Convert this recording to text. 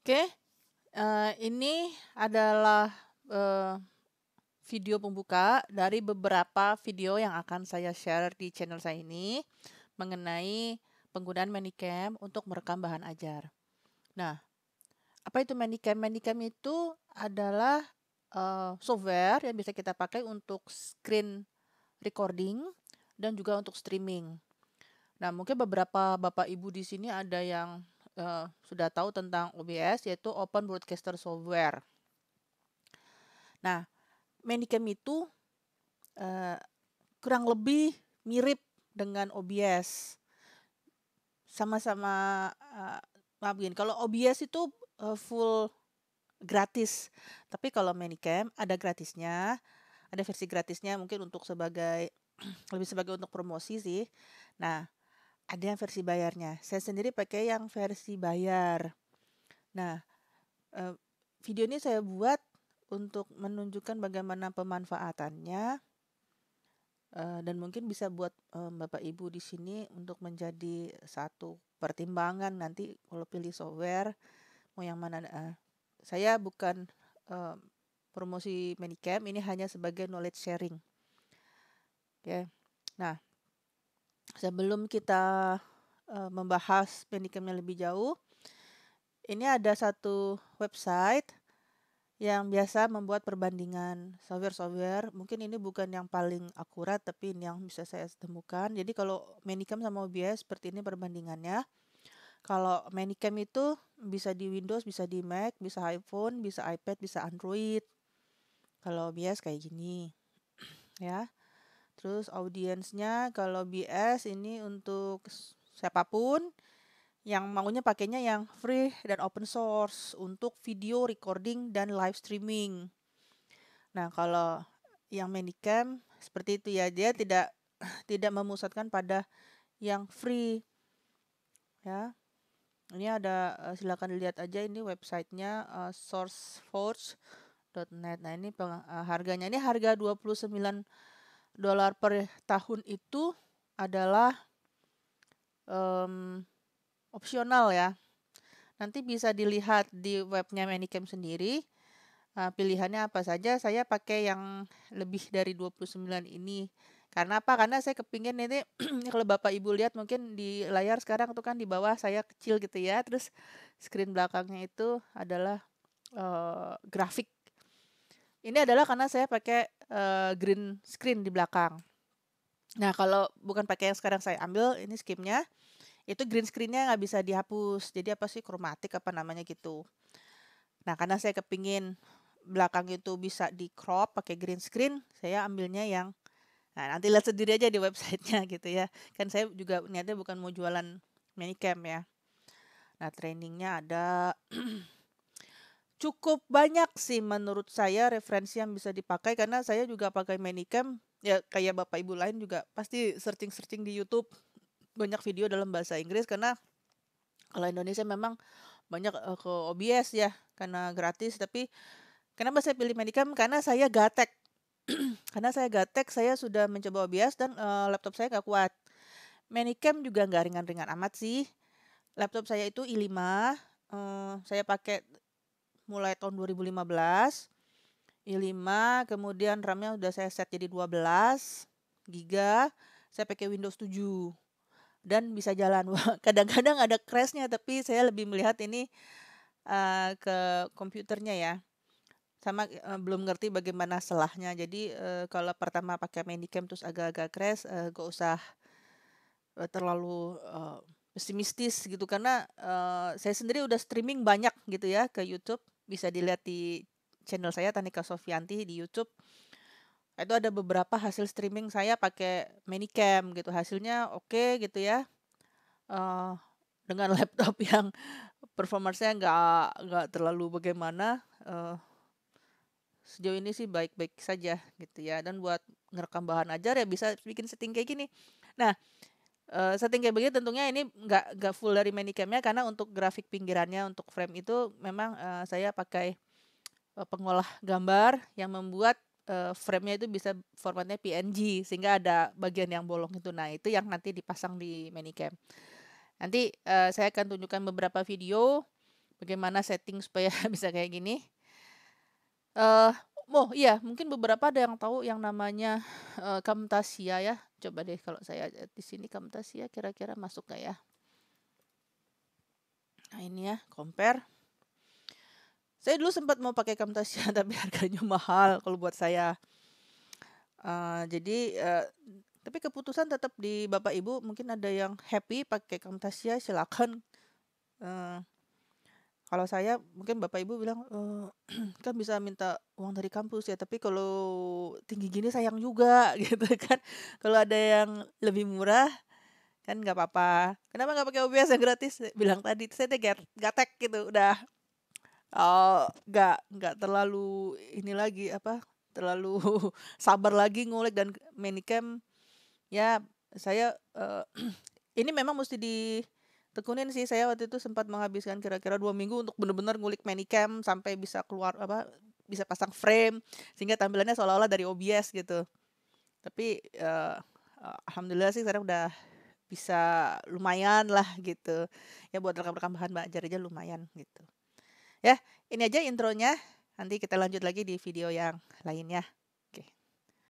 Oke, ini adalah, video pembuka dari beberapa video yang akan saya share di channel saya ini, mengenai penggunaan Manicam untuk merekam bahan ajar. Nah, apa itu Manicam? Manicam itu adalah, software yang bisa kita pakai untuk screen recording dan juga untuk streaming. Nah, mungkin beberapa Bapak Ibu di sini ada yang, sudah tahu tentang OBS, yaitu Open Broadcaster Software. Nah, Manicam itu, eee, kurang lebih mirip dengan OBS. Sama-sama, maaf gini, kalau OBS itu, full gratis, tapi kalau Manicam ada gratisnya, ada versi gratisnya mungkin untuk sebagai lebih sebagai untuk promosi sih. Nah, ada yang versi bayarnya. Saya sendiri pakai yang versi bayar. Nah, eee, video ini saya buat untuk menunjukkan bagaimana pemanfaatannya, dan mungkin bisa buat, Bapak Ibu di sini untuk menjadi satu pertimbangan nanti kalau pilih software mau yang mana. Saya bukan, eee, promosi Manicam, ini hanya sebagai knowledge sharing, oke. Nah, sebelum kita, membahas Manicamnya lebih jauh, ini ada satu website yang biasa membuat perbandingan software-software. Mungkin ini bukan yang paling akurat, tapi ini yang bisa saya temukan. Jadi kalau Manicam sama OBS seperti ini perbandingannya. Kalau Manicam itu bisa di Windows, bisa di Mac, bisa iPhone, bisa iPad, bisa Android. Kalau OBS kayak gini, ya. Terus audiensnya kalau OBS ini untuk siapapun yang maunya pakainya yang free dan open source untuk video recording dan live streaming. Nah, kalau yang Manicam seperti itu ya, dia tidak tidak memusatkan pada yang free, ya. Ini ada, silakan dilihat aja ini websitenya, sourceforge.net. Nah, ini harganya ini harga $29 per tahun itu adalah, opsional ya. Nanti bisa dilihat di webnya Manicam sendiri, pilihannya apa saja. Saya pakai yang lebih dari 29 ini. Karena apa? Karena saya kepingin ini kalau Bapak Ibu lihat mungkin di layar sekarang tuh kan di bawah saya kecil gitu ya. Terus screen belakangnya itu adalah, grafik. Ini adalah karena saya pakai, green screen di belakang. Nah, kalau bukan pakai yang sekarang saya ambil, ini skimnya, itu green screen-nya nggak bisa dihapus. Jadi apa sih, kromatik apa namanya gitu. Nah, karena saya kepingin belakang itu bisa di-crop pakai green screen, saya ambilnya yang, nah nanti lihat sendiri aja di websitenya gitu ya. Kan saya juga niatnya bukan mau jualan Manicam ya. Nah, trainingnya ada cukup banyak sih menurut saya referensi yang bisa dipakai karena saya juga pakai Manicam, ya kayak Bapak Ibu lain juga pasti searching-searching di YouTube banyak video dalam bahasa Inggris karena kalau Indonesia memang banyak, ke OBS ya karena gratis. Tapi kenapa saya pilih Manicam? Karena saya gaptek. Karena saya gaptek, saya sudah mencoba OBS dan, laptop saya nggak kuat. Manicam juga nggak ringan-ringan amat sih. Laptop saya itu i5, saya pakai mulai tahun 2015. i5, kemudian RAM-nya udah saya set jadi 12 giga, saya pakai Windows 7 dan bisa jalan. Wah, kadang-kadang ada crash-nya, tapi saya lebih melihat ini, ke komputernya ya. Sama, belum ngerti bagaimana selahnya. Jadi, kalau pertama pakai Manicam terus agak-agak crash, nggak usah, terlalu, pesimistis gitu karena, saya sendiri udah streaming banyak gitu ya ke YouTube. Bisa dilihat di channel saya Tanika Sofyanti di YouTube. Itu ada beberapa hasil streaming saya pakai Manicam gitu, hasilnya oke gitu ya, eee, dengan laptop yang performance-nya nggak terlalu bagaimana, sejauh ini sih baik-baik saja gitu ya. Dan buat ngerekam bahan ajar ya bisa bikin setting kayak gini. Nah, setting kayak begini tentunya ini nggak full dari Manicam-nya karena untuk grafik pinggirannya, untuk frame itu memang, saya pakai, pengolah gambar yang membuat, frame-nya itu bisa formatnya PNG sehingga ada bagian yang bolong itu. Nah, itu yang nanti dipasang di Manicam. Nanti, saya akan tunjukkan beberapa video bagaimana setting supaya bisa kayak gini. Eh, oh iya, mungkin beberapa ada yang tahu yang namanya Camtasia ya. Coba deh kalau saya di sini Camtasia kira-kira masuk nggak ya? Nah ini ya, compare. Saya dulu sempat mau pakai Camtasia tapi harganya mahal kalau buat saya. Jadi tapi keputusan tetap di Bapak Ibu. Mungkin ada yang happy pakai Camtasia, silakan. Eh, Kalau saya mungkin Bapak Ibu bilang, kan bisa minta uang dari kampus ya, tapi kalau tinggi gini sayang juga gitu kan. Kalau ada yang lebih murah kan nggak apa-apa. Kenapa nggak pakai OBS yang gratis? Saya bilang tadi, saya teh gatek gitu, udah nggak terlalu ini lagi apa, terlalu sabar lagi ngulik dan Manicam ya saya ini memang mesti ditekunin sih. Saya waktu itu sempat menghabiskan kira-kira 2 minggu untuk bener-bener ngulik Manicam sampai bisa keluar apa, bisa pasang frame sehingga tampilannya seolah-olah dari OBS gitu. Tapi alhamdulillah sih sekarang udah bisa lumayan lah gitu. Ya buat rekam-rekam bahan belajar aja lumayan gitu. Ya, ini aja intronya. Nanti kita lanjut lagi di video yang lainnya.